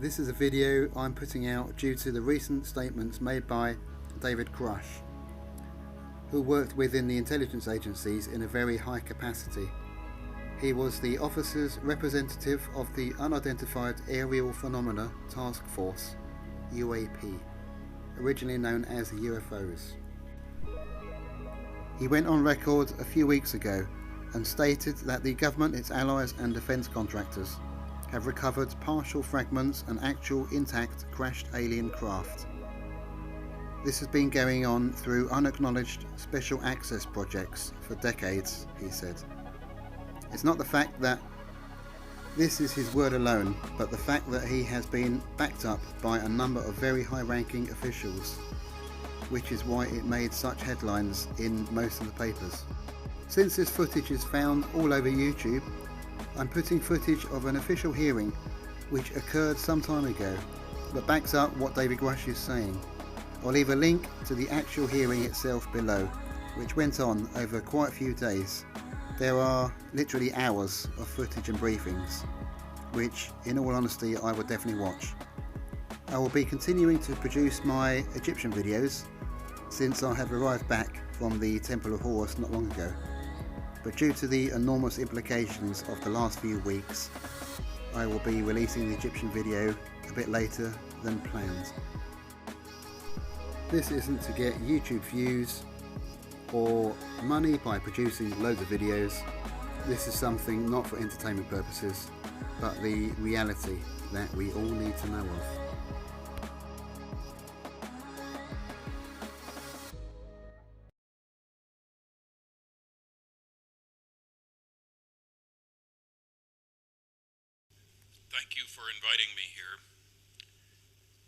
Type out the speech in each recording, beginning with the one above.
This is a video I'm putting out due to the recent statements made by David Grusch, who worked within the intelligence agencies in a very high capacity. He was the officer's representative of the Unidentified Aerial Phenomena Task Force, UAP, originally known as UFOs. He went on record a few weeks ago and stated that the government, its allies and defence contractors have recovered partial fragments and actual intact crashed alien craft. This has been going on through unacknowledged special access projects for decades, he said. It's not the fact that this is his word alone, but the fact that he has been backed up by a number of very high-ranking officials, which is why it made such headlines in most of the papers. Since this footage is found all over YouTube, I'm putting footage of an official hearing which occurred some time ago that backs up what David Grusch is saying. I'll leave a link to the actual hearing itself below, which went on over quite a few days. There are literally hours of footage and briefings, which in all honesty I would definitely watch. I will be continuing to produce my Egyptian videos since I have arrived back from the Temple of Horus not long ago. But due to the enormous implications of the last few weeks, I will be releasing the Egyptian video a bit later than planned. This isn't to get YouTube views or money by producing loads of videos. This is something not for entertainment purposes, but the reality that we all need to know of. Thank you for inviting me here.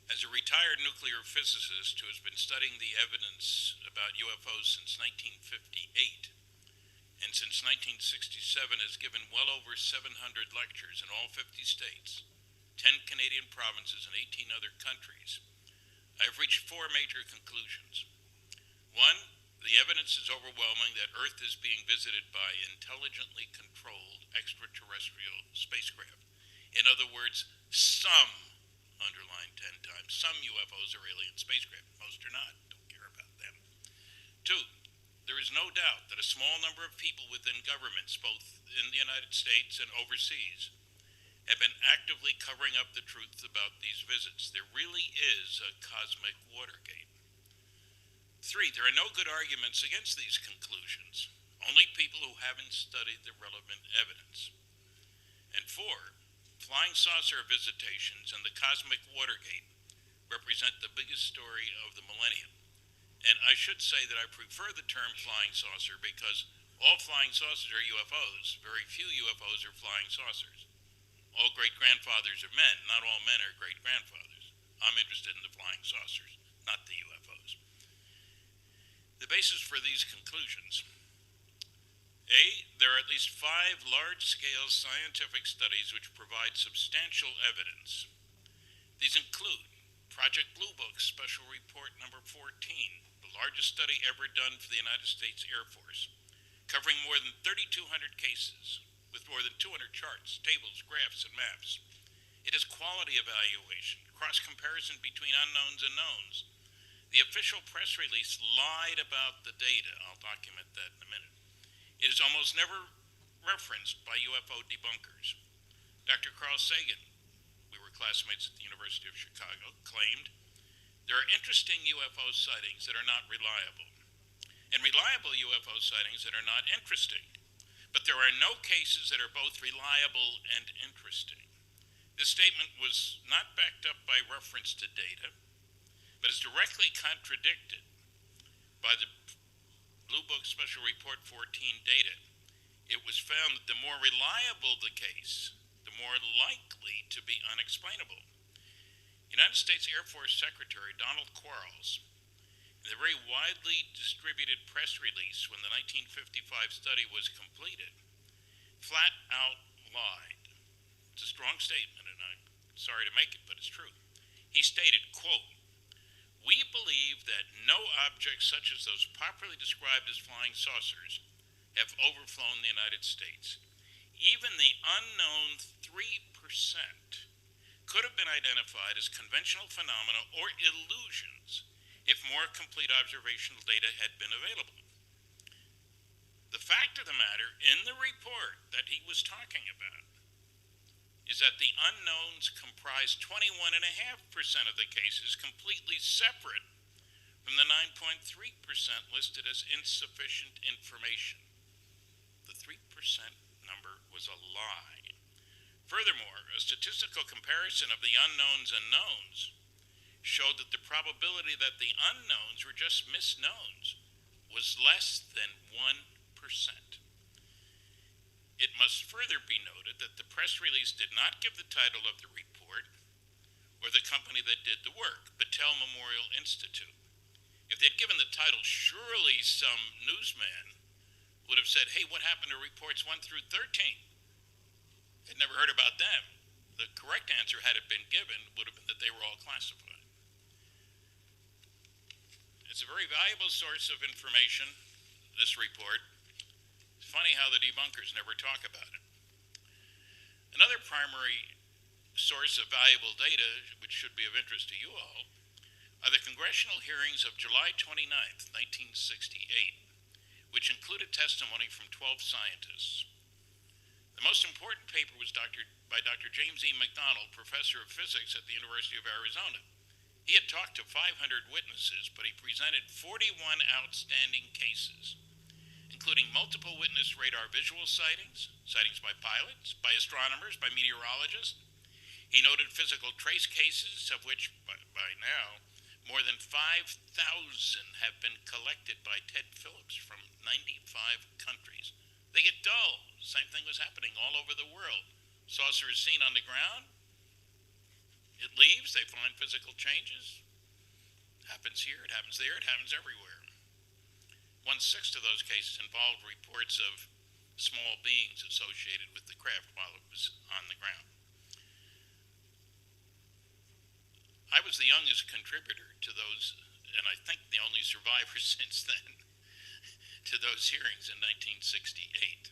As a retired nuclear physicist who has been studying the evidence about UFOs since 1958, and since 1967 has given well over 700 lectures in all 50 states, 10 Canadian provinces and 18 other countries, I have reached four major conclusions. One, the evidence is overwhelming that Earth is being visited by intelligently controlled extraterrestrial spacecraft. In other words, some, underline 10 times, some UFOs are alien spacecraft. Most are not. Don't care about them. Two, there is no doubt that a small number of people within governments, both in the United States and overseas, have been actively covering up the truth about these visits. There really is a cosmic Watergate. Three, there are no good arguments against these conclusions, only people who haven't studied the relevant evidence. And four, flying saucer visitations and the cosmic Watergate represent the biggest story of the millennium. And I should say that I prefer the term flying saucer because all flying saucers are UFOs. Very few UFOs are flying saucers. All great-grandfathers are men. Not all men are great-grandfathers. I'm interested in the flying saucers, not the UFOs. The basis for these conclusions: A, there are at least 5 large-scale scientific studies which provide substantial evidence. These include Project Blue Book Special Report Number 14, the largest study ever done for the United States Air Force, covering more than 3,200 cases with more than 200 charts, tables, graphs, and maps. It is quality evaluation, cross-comparison between unknowns and knowns. The official press release lied about the data. I'll document that in a minute. It is almost never referenced by UFO debunkers. Dr. Carl Sagan, we were classmates at the University of Chicago, claimed there are interesting UFO sightings that are not reliable, and reliable UFO sightings that are not interesting. But there are no cases that are both reliable and interesting. This statement was not backed up by reference to data, but is directly contradicted by the Blue Book Special Report 14 data. It was found that the more reliable the case, the more likely to be unexplainable. United States Air Force Secretary Donald Quarles, in the very widely distributed press release when the 1955 study was completed, flat out lied. It's a strong statement, and I'm sorry to make it, but it's true. He stated, quote, "We believe that no objects such as those popularly described as flying saucers have overflown the United States. Even the unknown 3% could have been identified as conventional phenomena or illusions if more complete observational data had been available. The fact of the matter in the report that he was talking about is that the unknowns comprise 21.5% of the cases, completely separate from the 9.3% listed as insufficient information. The 3% number was a lie. Furthermore, a statistical comparison of the unknowns and knowns showed that the probability that the unknowns were just misknowns was less than 1%. It must further be noted that the press release did not give the title of the report or the company that did the work, Battelle Memorial Institute. If they'd given the title, surely some newsman would have said, hey, what happened to reports 1 through 13? They'd never heard about them. The correct answer, had it been given, would have been that they were all classified. It's a very valuable source of information, this report. It's funny how the debunkers never talk about it. Another primary source of valuable data, which should be of interest to you all, are the congressional hearings of July 29th, 1968, which included testimony from 12 scientists. The most important paper was by Dr. James E. McDonald, professor of physics at the University of Arizona. He had talked to 500 witnesses, but he presented 41 outstanding cases, including multiple witness radar visual sightings, sightings by pilots, by astronomers, by meteorologists. He noted physical trace cases, of which, by now, more than 5,000 have been collected by Ted Phillips from 95 countries. They get dull. Same thing was happening all over the world. Saucer is seen on the ground. It leaves. They find physical changes. It happens here. It happens there. It happens everywhere. 1/6 of those cases involved reports of small beings associated with the craft while it was on the ground. I was the youngest contributor to those, and I think the only survivor since then, to those hearings in 1968.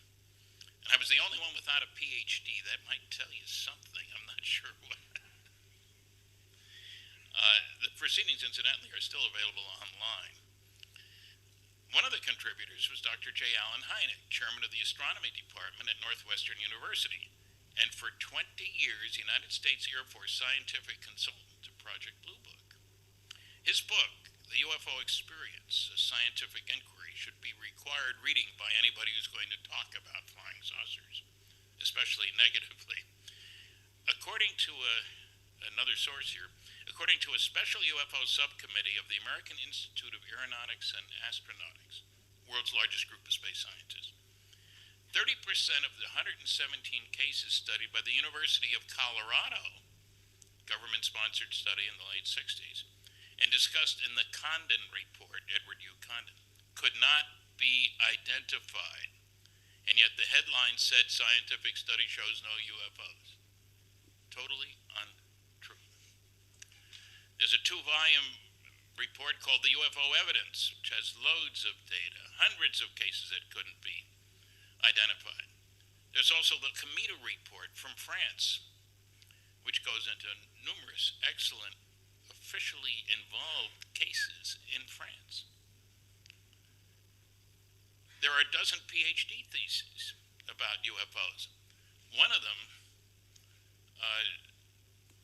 And I was the only one without a PhD. That might tell you something. I'm not sure what. The proceedings, incidentally, are still available online. One of the contributors was Dr. J. Allen Hynek, chairman of the astronomy department at Northwestern University, and for 20 years, United States Air Force scientific consultant to Project Blue Book. His book, The UFO Experience, A Scientific Inquiry, should be required reading by anybody who's going to talk about flying saucers, especially negatively. According to another source here, according to a special UFO subcommittee of the American Institute of Aeronautics and Astronautics, world's largest group of space scientists, 30% of the 117 cases studied by the University of Colorado, government-sponsored study in the late 60s, and discussed in the Condon report, Edward U. Condon, could not be identified. And yet the headline said scientific study shows no UFOs. Totally untrue. There's a 2-volume report called the UFO Evidence, which has loads of data, hundreds of cases that couldn't be identified. There's also the Cometa report from France, which goes into numerous excellent officially involved cases in France. There are a dozen PhD theses about UFOs. One of them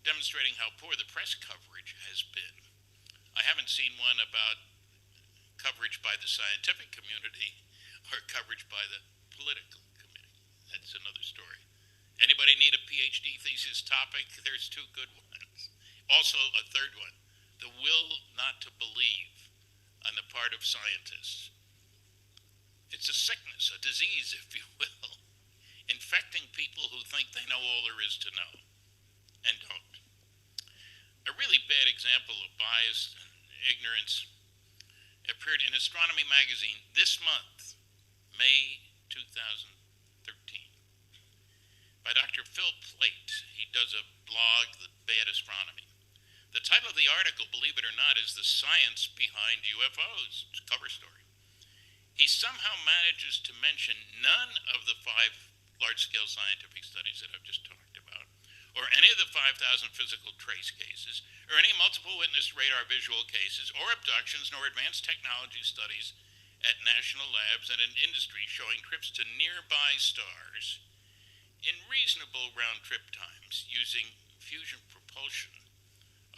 demonstrating how poor the press coverage has been. I haven't seen one about coverage by the scientific community or coverage by the political community. That's another story. Anybody need a PhD thesis topic? There's 2 good ones. Also, a third one, the will not to believe on the part of scientists. It's a sickness, a disease, if you will, infecting people who think they know all there is to know and don't. A really bad example of bias and ignorance appeared in Astronomy magazine this month, May 2013, by Dr. Phil Plait. He does a blog, The Bad Astronomy. The title of the article, believe it or not, is The Science Behind UFOs. It's a cover story. He somehow manages to mention none of the 5 large-scale scientific studies that I've just talked about, or any of the 5,000 physical trace cases, or any multiple witness radar visual cases, or abductions, nor advanced technology studies at national labs and in industry showing trips to nearby stars in reasonable round-trip times using fusion propulsion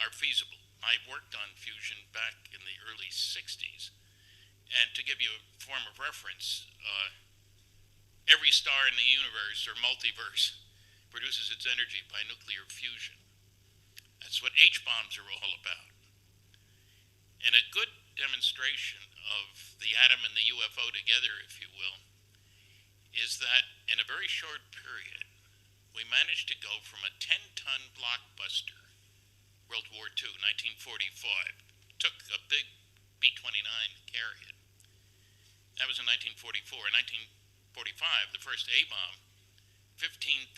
are feasible. I worked on fusion back in the early 60s, and to give you a form of reference, every star in the universe or multiverse produces its energy by nuclear fusion. That's what H-bombs are all about. And a good demonstration of the atom and the UFO together, if you will, is that in a very short period, we managed to go from a 10-ton blockbuster, World War II, 1945, took a big B-29 carrier. That was in 1944. In 1945, the first A-bomb, 15,000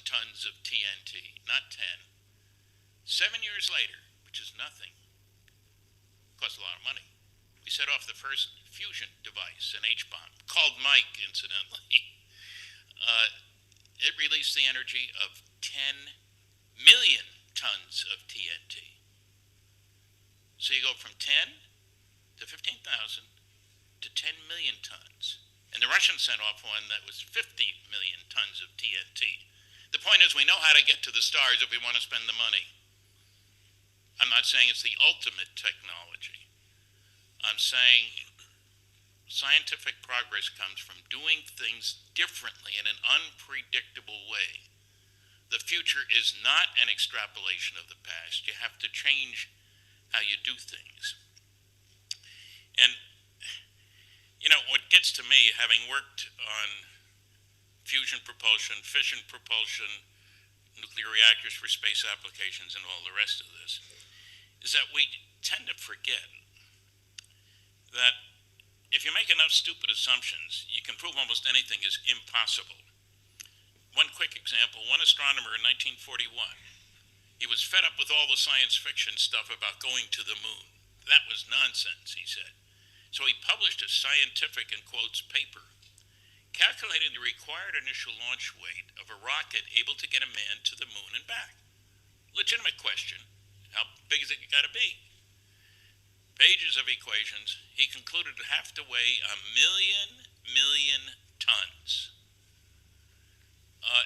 tons of TNT, not 10. 7 years later, which is nothing, cost a lot of money, we set off the first fusion device, an H-bomb, called Mike, incidentally. It released the energy of 10 million tons of TNT. So you go from 10 to 15,000 to 10 million tons. And the Russians sent off one that was 50 million tons of TNT. The point is, we know how to get to the stars if we want to spend the money. I'm not saying it's the ultimate technology. I'm saying scientific progress comes from doing things differently in an unpredictable way. The future is not an extrapolation of the past. You have to change how you do things. And, you know, what gets to me, having worked on fusion propulsion, fission propulsion, nuclear reactors for space applications, and all the rest of this, is that we tend to forget that if you make enough stupid assumptions, you can prove almost anything is impossible. One quick example, one astronomer in 1941, he was fed up with all the science fiction stuff about going to the moon. That was nonsense, he said. So he published a scientific, in quotes, paper, calculating the required initial launch weight of a rocket able to get a man to the moon and back. Legitimate question, how big is it got to be? Pages of equations, he concluded it would have to weigh 1 million tons.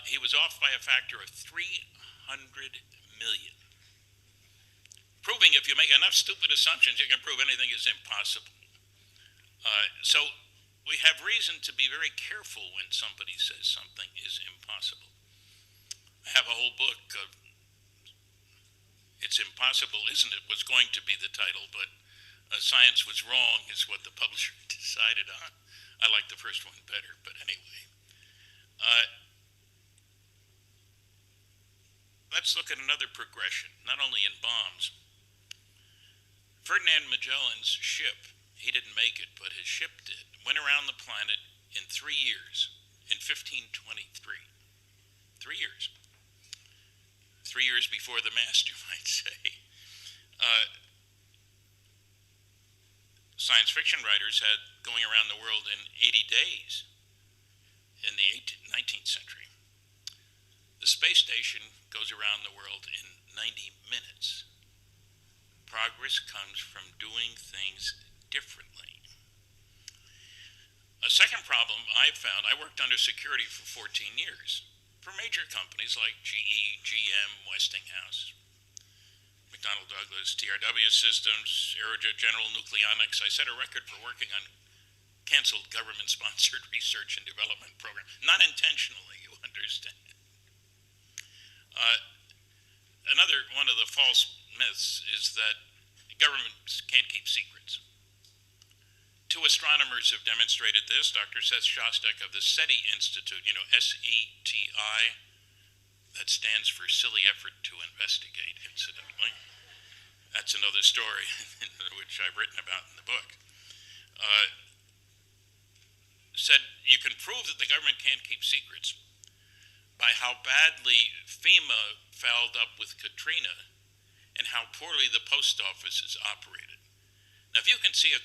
He was off by a factor of 300 million. Proving if you make enough stupid assumptions, you can prove anything is impossible. So we have reason to be very careful when somebody says something is impossible. I have a whole book of It's Impossible, Isn't It? Was going to be the title, but Science Was Wrong is what the publisher decided on. I like the first one better, but anyway. Let's look at another progression, not only in bombs. Ferdinand Magellan's ship, he didn't make it, but his ship did, went around the planet in 3 years, in 1523. 3 years. 3 years before the mast, you might say. Science fiction writers had going around the world in 80 days in the 19th century. The space station goes around the world in 90 minutes. Progress comes from doing things differently. A second problem I found, I worked under security for 14 years for major companies like GE, GM, Westinghouse, McDonnell Douglas, TRW Systems, Aerojet General Nucleonics. I set a record for working on canceled government-sponsored research and development program. Not intentionally, you understand. Another one of the false myths is that governments can't keep secrets. 2 astronomers have demonstrated this. Dr. Seth Shostak of the SETI Institute, you know, S-E-T-I, that stands for Silly Effort to Investigate, incidentally. That's another story, which I've written about in the book. Said you can prove that the government can't keep secrets by how badly FEMA fouled up with Katrina and how poorly the post office is operated. Now, if you can see a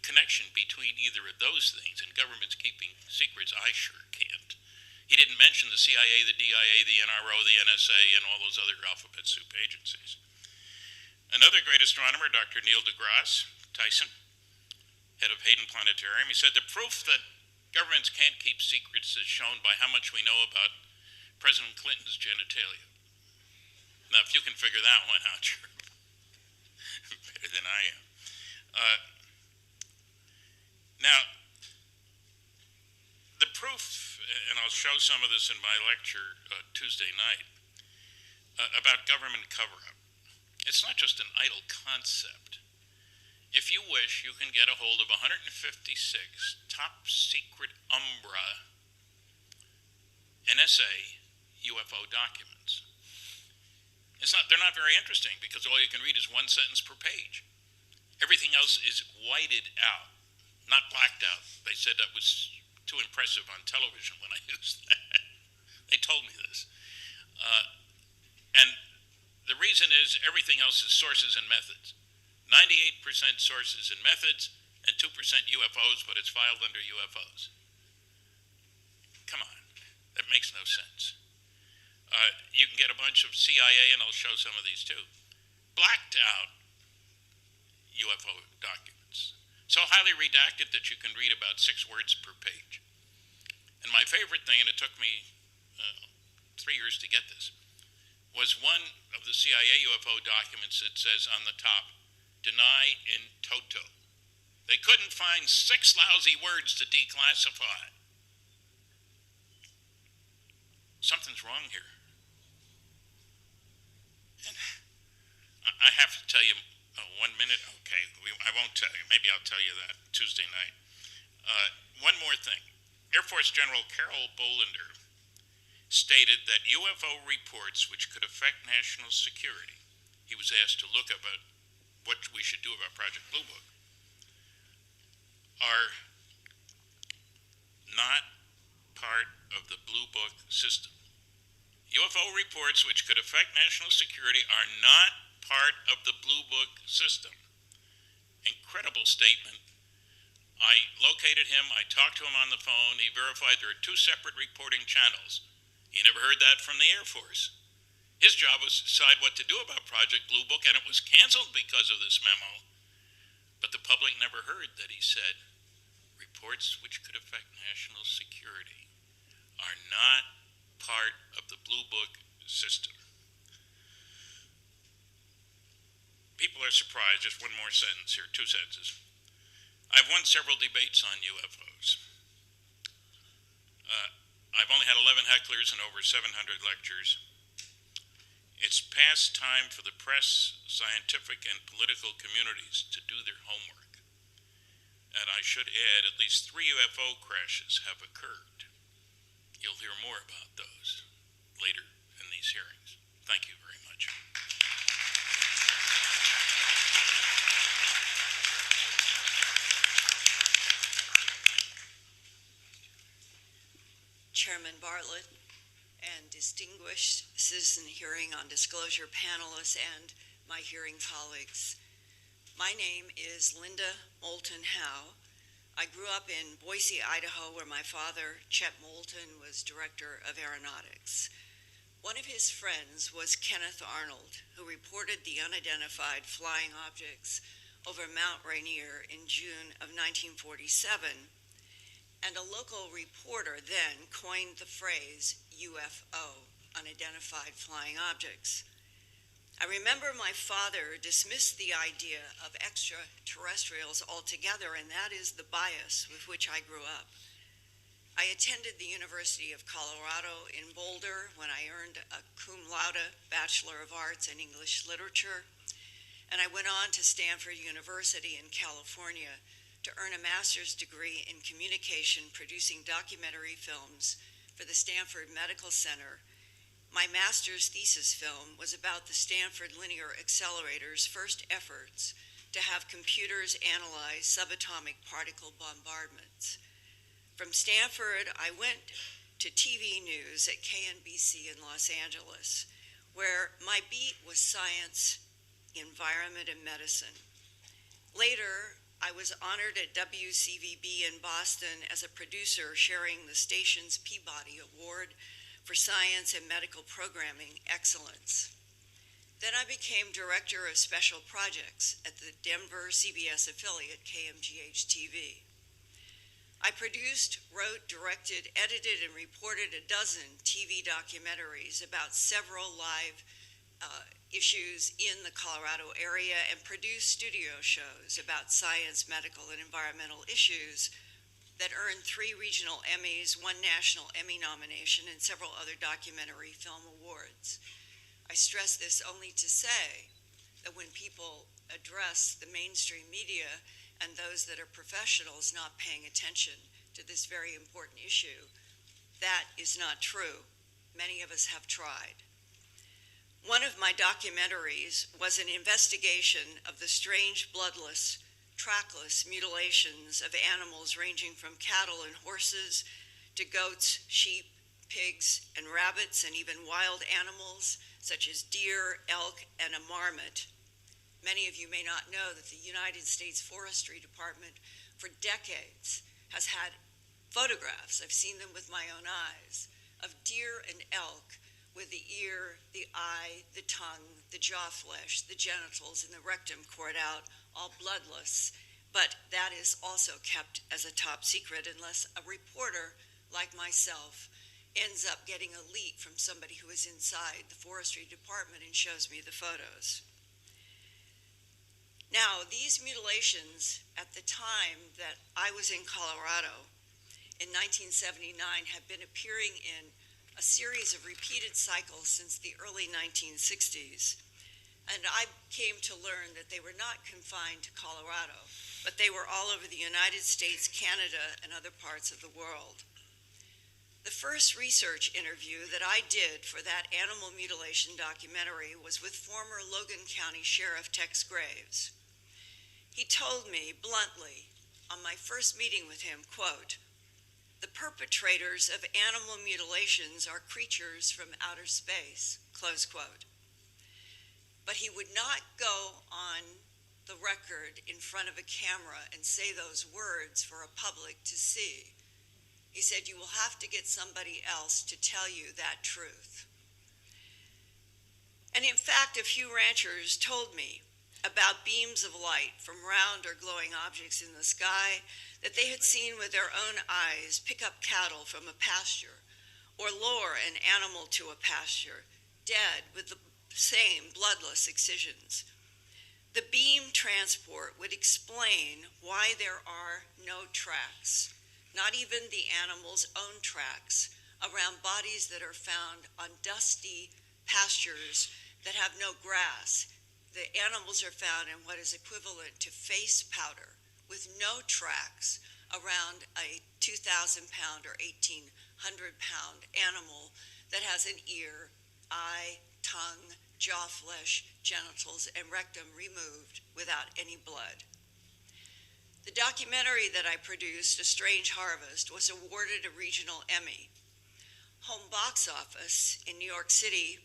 connection between either of those things and governments keeping secrets, I sure can't. He didn't mention the CIA, the DIA, the NRO, the NSA, and all those other alphabet soup agencies. Another great astronomer, Dr. Neil deGrasse Tyson, head of Hayden Planetarium, he said the proof that governments can't keep secrets is shown by how much we know about President Clinton's genitalia. Now, if you can figure that one out, you're better than I am. Now, the proof, and I'll show some of this in my lecture Tuesday night, about government cover-up. It's not just an idle concept. If you wish, you can get a hold of 156 top secret Umbra NSA UFO documents. They're not very interesting because all you can read is one sentence per page. Everything else is whited out, not blacked out. They said that was too impressive on television when I used that. They told me this. And the reason is everything else is sources and methods. 98% sources and methods, and 2% UFOs, but it's filed under UFOs. Come on, that makes no sense. You can get a bunch of CIA, and I'll show some of these too, blacked out UFO documents. So highly redacted that you can read about 6 words per page. And my favorite thing, and it took me 3 years to get this, was one of the CIA UFO documents that says on the top, deny in toto. They couldn't find 6 lousy words to declassify. Something's wrong here. And I have to tell you, 1 minute? Okay, I won't tell you. Maybe I'll tell you that Tuesday night. One more thing. Air Force General Carol Bolender stated that UFO reports which could affect national security, he was asked to look about what we should do about Project Blue Book, are not part of the Blue Book system. UFO reports which could affect national security are not part of the Blue Book system. Incredible statement. I located him, I talked to him on the phone, he verified there are 2 separate reporting channels. He never heard that from the Air Force. His job was to decide what to do about Project Blue Book, and it was canceled because of this memo. But the public never heard that he said, reports which could affect national security are not part of the Blue Book system. People are surprised. Just one more sentence here, 2 sentences. I've won several debates on UFOs. I've only had 11 hecklers and over 700 lectures. It's past time for the press, scientific, and political communities to do their homework. And I should add, at least 3 UFO crashes have occurred. You'll hear more about those later in these hearings. Thank you very much. Chairman Bartlett and distinguished citizen hearing on disclosure panelists and my hearing colleagues. My name is Linda Moulton Howe. I grew up in Boise, Idaho, where my father, Chet Moulton, was director of aeronautics. One of his friends was Kenneth Arnold, who reported the unidentified flying objects over Mount Rainier in June of 1947. And a local reporter then coined the phrase UFO, unidentified flying objects. I remember my father dismissed the idea of extraterrestrials altogether, and that is the bias with which I grew up. I attended the University of Colorado in Boulder when I earned a cum laude Bachelor of Arts in English Literature, and I went on to Stanford University in California to earn a master's degree in communication, producing documentary films for the Stanford Medical Center. My master's thesis film was about the Stanford Linear Accelerator's first efforts to have computers analyze subatomic particle bombardments. From Stanford, I went to TV news at KNBC in Los Angeles, where my beat was science, environment, and medicine. Later, I was honored at WCVB in Boston as a producer sharing the station's Peabody Award for Science and Medical Programming Excellence. Then I became Director of Special Projects at the Denver CBS affiliate KMGH-TV. I produced, wrote, directed, edited, and reported a dozen TV documentaries about several live issues in the Colorado area and produced studio shows about science, medical, and environmental issues that earned 3 regional Emmys, 1 national Emmy nomination, and several other documentary film awards. I stress this only to say that when people address the mainstream media and those that are professionals not paying attention to this very important issue, that is not true. Many of us have tried. One of my documentaries was an investigation of the strange bloodless, trackless mutilations of animals ranging from cattle and horses to goats, sheep, pigs, and rabbits, and even wild animals such as deer, elk, and a marmot. Many of you may not know that the United States Forestry Department for decades has had photographs, I've seen them with my own eyes, of deer and elk with the ear, the eye, the tongue, the jaw flesh, the genitals, and the rectum cord out, all bloodless. But that is also kept as a top secret unless a reporter like myself ends up getting a leak from somebody who is inside the forestry department and shows me the photos. Now, these mutilations at the time that I was in Colorado in 1979 have been appearing in a series of repeated cycles since the early 1960s. And I came to learn that they were not confined to Colorado, but they were all over the United States, Canada, and other parts of the world. The first research interview that I did for that animal mutilation documentary was with former Logan County Sheriff Tex Graves. He told me bluntly on my first meeting with him, quote, "The perpetrators of animal mutilations are creatures from outer space," close quote. But he would not go on the record in front of a camera and say those words for a public to see. He said, "You will have to get somebody else to tell you that truth." And in fact, a few ranchers told me about beams of light from round or glowing objects in the sky that they had seen with their own eyes pick up cattle from a pasture or lower an animal to a pasture, dead with the same bloodless excisions. The beam transport would explain why there are no tracks, not even the animal's own tracks, around bodies that are found on dusty pastures that have no grass. The animals are found in what is equivalent to face powder with no tracks around a 2,000-pound or 1,800-pound animal that has an ear, eye, tongue, jaw flesh, genitals, and rectum removed without any blood. The documentary that I produced, A Strange Harvest, was awarded a regional Emmy. Home Box Office in New York City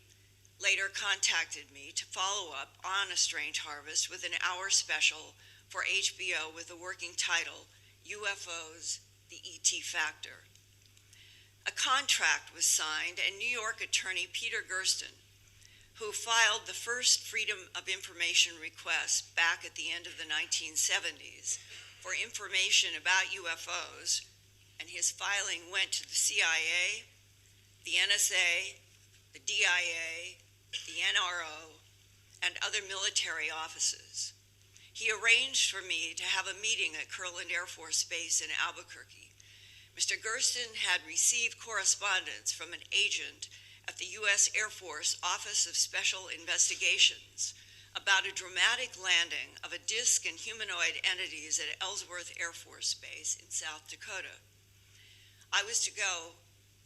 later contacted me to follow up on A Strange Harvest with an hour special for HBO with the working title, UFOs, the ET Factor. A contract was signed, and New York attorney Peter Gersten, who filed the first Freedom of Information request back at the end of the 1970s for information about UFOs, and his filing went to the CIA, the NSA, the DIA, the NRO, and other military offices. He arranged for me to have a meeting at Kirtland Air Force Base in Albuquerque. Mr. Gersten had received correspondence from an agent at the U.S. Air Force Office of Special Investigations about a dramatic landing of a disc and humanoid entities at Ellsworth Air Force Base in South Dakota. I was to go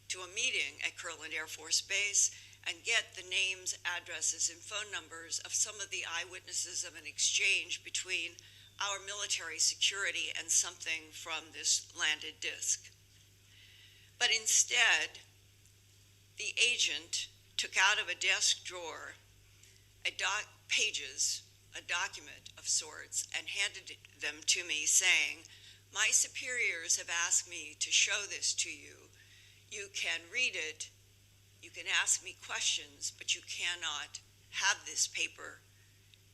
to a meeting at Kirtland Air Force Base and get the names, addresses, and phone numbers of some of the eyewitnesses of an exchange between our military security and something from this landed disc. But instead, the agent took out of a desk drawer pages a document of sorts and handed them to me saying, "My superiors have asked me to show this to you. You can read it, you can ask me questions, but you cannot have this paper,"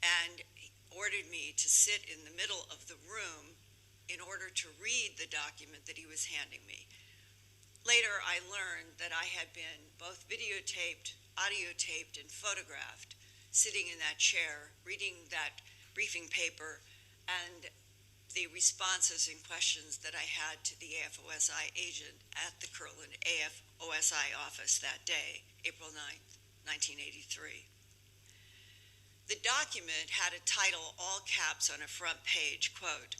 and ordered me to sit in the middle of the room in order to read the document that he was handing me. Later, I learned that I had been both videotaped, audiotaped, and photographed, sitting in that chair, reading that briefing paper, and the responses and questions that I had to the AFOSI agent at the Kirtland AFOSI office that day, April 9th, 1983. The document had a title, all caps on a front page, quote,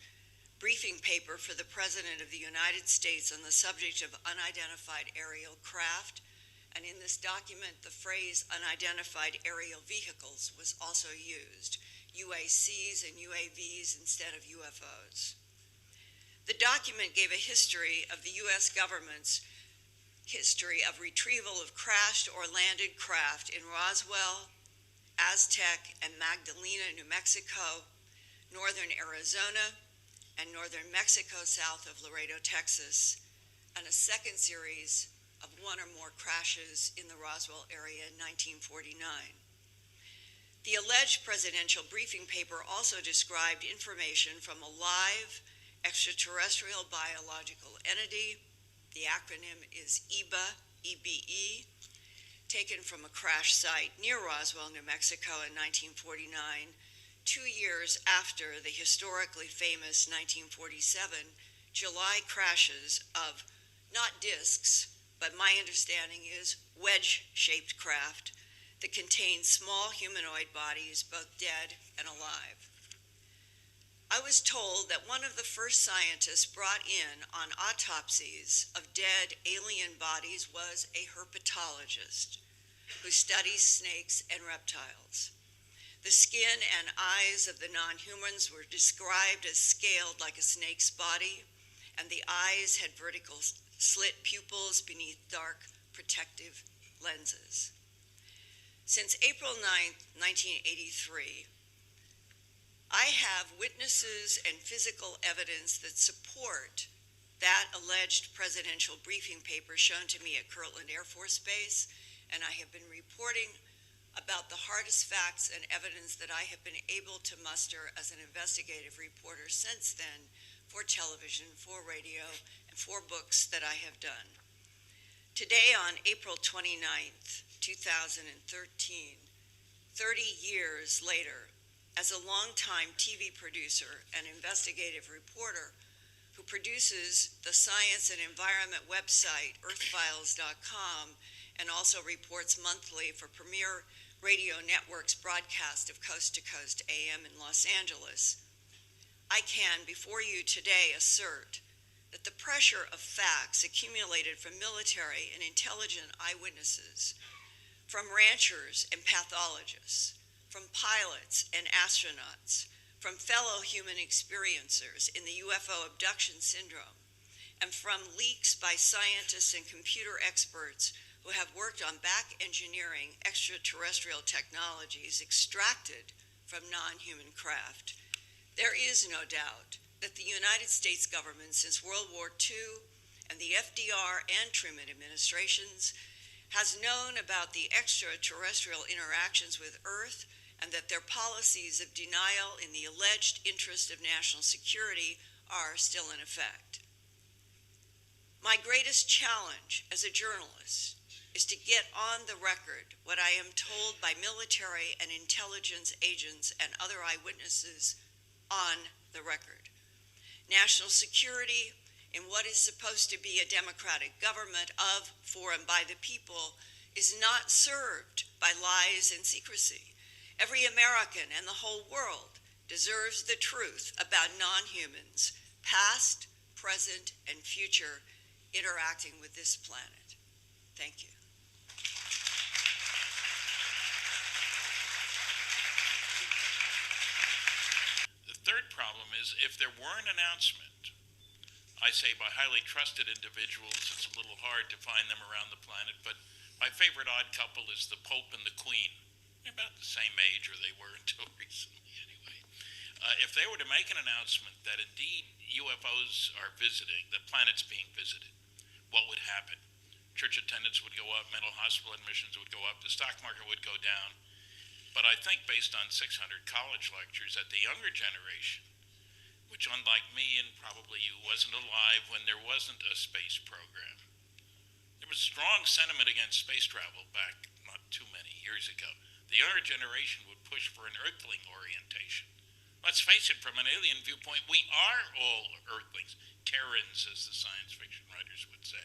"Briefing paper for the President of the United States on the subject of unidentified aerial craft," and in this document the phrase unidentified aerial vehicles was also used, UACs and UAVs instead of UFOs. The document gave a history of the U.S. government's history of retrieval of crashed or landed craft in Roswell, Aztec, and Magdalena, New Mexico, northern Arizona, and northern Mexico south of Laredo, Texas, and a second series of one or more crashes in the Roswell area in 1949. The alleged presidential briefing paper also described information from a live extraterrestrial biological entity, the acronym is EBA, EBE, taken from a crash site near Roswell, New Mexico in 1949, 2 years after the historically famous 1947 July crashes of not discs, but my understanding is wedge-shaped craft that contained small humanoid bodies, both dead and alive. I was told that one of the first scientists brought in on autopsies of dead alien bodies was a herpetologist who studies snakes and reptiles. The skin and eyes of the non-humans were described as scaled like a snake's body, and the eyes had vertical slit pupils beneath dark protective lenses. Since April 9, 1983, I have witnesses and physical evidence that support that alleged presidential briefing paper shown to me at Kirtland Air Force Base, and I have been reporting about the hardest facts and evidence that I have been able to muster as an investigative reporter since then for television, for radio, and for books that I have done. Today, on April 29th, 2013, 30 years later, as a longtime TV producer and investigative reporter who produces the science and environment website earthfiles.com and also reports monthly for Premier Radio Network's broadcast of Coast to Coast AM in Los Angeles, I can, before you today, assert that the pressure of facts accumulated from military and intelligent eyewitnesses, from ranchers and pathologists, from pilots and astronauts, from fellow human experiencers in the UFO abduction syndrome, and from leaks by scientists and computer experts who have worked on back engineering extraterrestrial technologies extracted from non-human craft, there is no doubt that the United States government since World War II and the FDR and Truman administrations has known about the extraterrestrial interactions with Earth and that their policies of denial in the alleged interest of national security are still in effect. My greatest challenge as a journalist is to get on the record what I am told by military and intelligence agents and other eyewitnesses on the record. National security in what is supposed to be a democratic government of, for, and by the people is not served by lies and secrecy. Every American and the whole world deserves the truth about non-humans, past, present, and future, interacting with this planet. Thank you. The third problem is if there were an announcement, I say by highly trusted individuals, it's a little hard to find them around the planet, but my favorite odd couple is the Pope and the Queen. They're about the same age, or they were until recently anyway. If they were to make an announcement that indeed UFOs are visiting, the planet's being visited, what would happen? Church attendance would go up, mental hospital admissions would go up, the stock market would go down. But I think based on 600 college lectures that the younger generation, which unlike me and probably you wasn't alive when there wasn't a space program, there was strong sentiment against space travel back not too many years ago. The younger generation would push for an Earthling orientation. Let's face it, from an alien viewpoint, we are all Earthlings. Terrans, as the science fiction writers would say.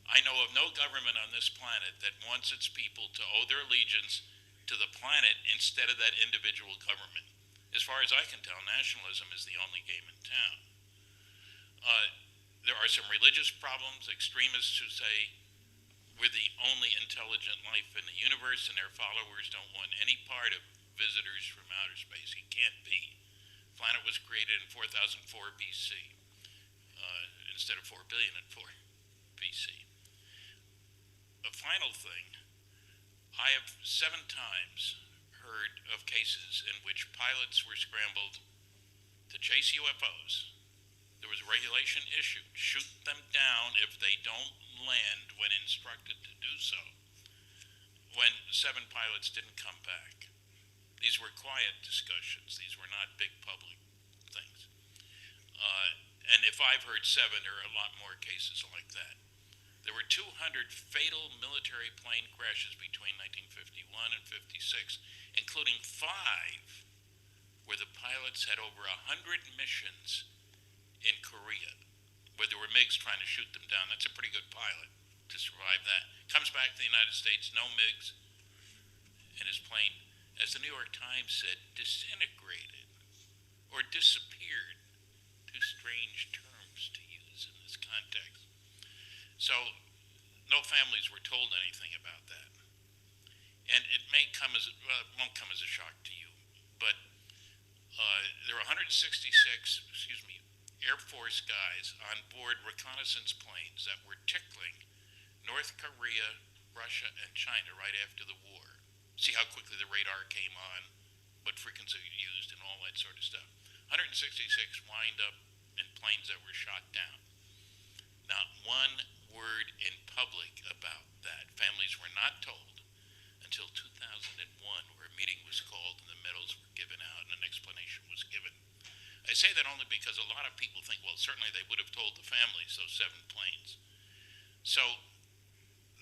I know of no government on this planet that wants its people to owe their allegiance to the planet instead of that individual government. As far as I can tell, nationalism is the only game in town. There are some religious problems, extremists who say we're the only intelligent life in the universe and their followers don't want any part of visitors from outer space. It can't be. The planet was created in 4004 BC instead of 4 billion in 4 BC. A final thing, I have 7 times heard of cases in which pilots were scrambled to chase UFOs. There was a regulation issued, shoot them down if they don't land when instructed to do so, when 7 pilots didn't come back. These were quiet discussions. These were not big public things. And if I've heard 7, there are a lot more cases like that. There were 200 fatal military plane crashes between 1951 and 56, including 5 where the pilots had over 100 missions in Korea, where there were MiGs trying to shoot them down. That's a pretty good pilot to survive that. Comes back to the United States, no MiGs, and his plane, as the New York Times said, disintegrated or disappeared. 2 strange terms to use in this context. So no families were told anything about that. And it may come as, well, it won't come as a shock to you, but there were 166, Air Force guys on board reconnaissance planes that were tickling North Korea, Russia, and China right after the war. See how quickly the radar came on, what frequency it used, and all that sort of stuff. 166 wind up in planes that were shot down. Not one word in public about that. Families were not told until 2001, where a meeting was called and the medals were given out and an explanation was given. I say that only because a lot of people think, well, certainly they would have told the families, those 7 planes. So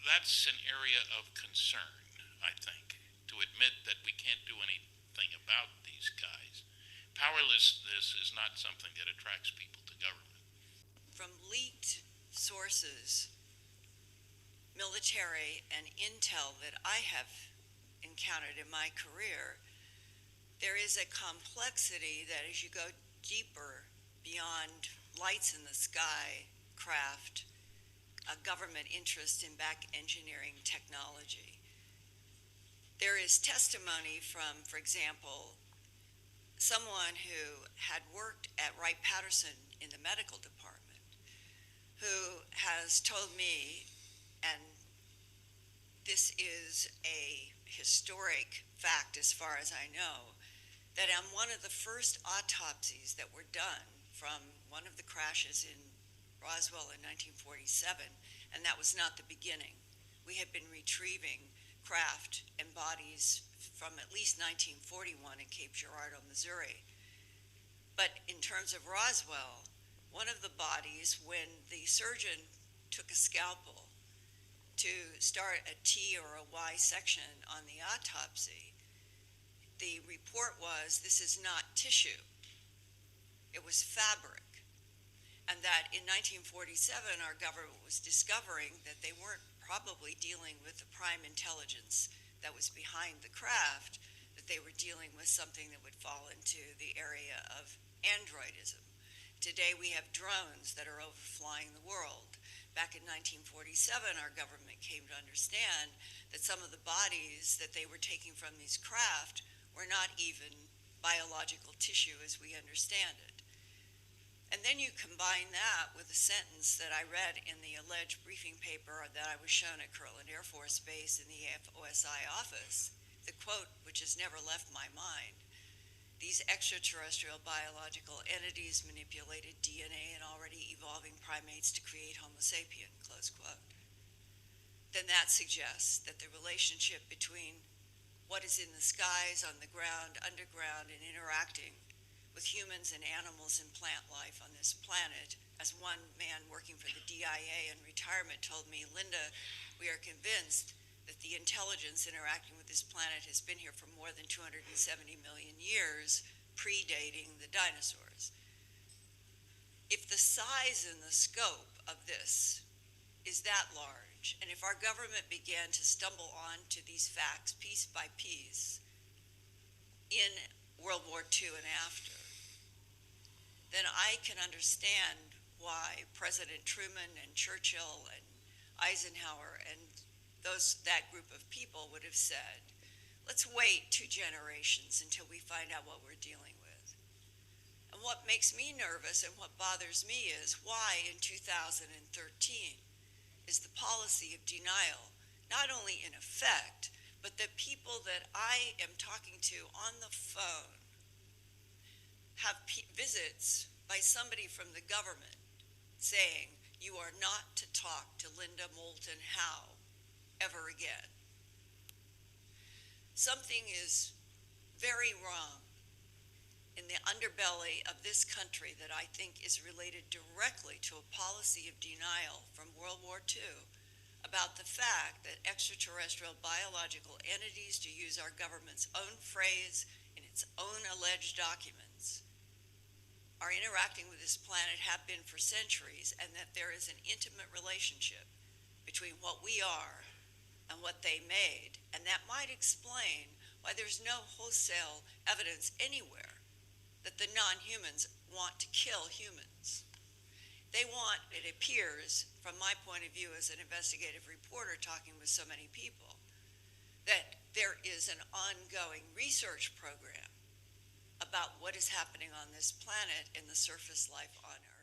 that's an area of concern, I think, to admit that we can't do anything about these guys. Powerlessness is not something that attracts people to government. From leaked sources, military and intel that I have encountered in my career, there is a complexity that as you go deeper beyond lights in the sky craft, a government interest in back engineering technology. There is testimony from, for example, someone who had worked at Wright-Patterson in the medical department, who has told me, and this is a historic fact as far as I know, that on one of the first autopsies that were done from one of the crashes in Roswell in 1947, and that was not the beginning. We had been retrieving craft and bodies from at least 1941 in Cape Girardeau, Missouri. But in terms of Roswell, one of the bodies, when the surgeon took a scalpel to start a T or a Y section on the autopsy, the report was, this is not tissue, it was fabric. And that in 1947, our government was discovering that they weren't probably dealing with the prime intelligence that was behind the craft, that they were dealing with something that would fall into the area of androidism. Today we have drones that are overflying the world. Back in 1947, our government came to understand that some of the bodies that they were taking from these craft were not even biological tissue as we understand it. And then you combine that with a sentence that I read in the alleged briefing paper that I was shown at Kirtland Air Force Base in the OSI office, the quote which has never left my mind. these extraterrestrial biological entities manipulated DNA in already evolving primates to create Homo sapien, close quote, then that suggests that the relationship between what is in the skies, on the ground, underground, and interacting with humans and animals and plant life on this planet, as one man working for the DIA in retirement told me, Linda, we are convinced that the intelligence interacting with this planet has been here for more than 270 million years, predating the dinosaurs. If the size and the scope of this is that large, and if our government began to stumble onto these facts piece by piece in World War II and after, then I can understand why President Truman and Churchill and Eisenhower and that group of people would have said, let's wait 2 generations until we find out what we're dealing with. And what makes me nervous and what bothers me is why in 2013 is the policy of denial not only in effect, but the people that I am talking to on the phone have visits by somebody from the government saying, you are not to talk to Linda Moulton Howe ever again. Something is very wrong in the underbelly of this country that I think is related directly to a policy of denial from World War II about the fact that extraterrestrial biological entities, to use our government's own phrase in its own alleged documents, are interacting with this planet, have been for centuries, and that there is an intimate relationship between what we are and what they made. And that might explain why there's no wholesale evidence anywhere that the non-humans want to kill humans. They want, it appears, from my point of view as an investigative reporter talking with so many people, that there is an ongoing research program about what is happening on this planet and the surface life on Earth.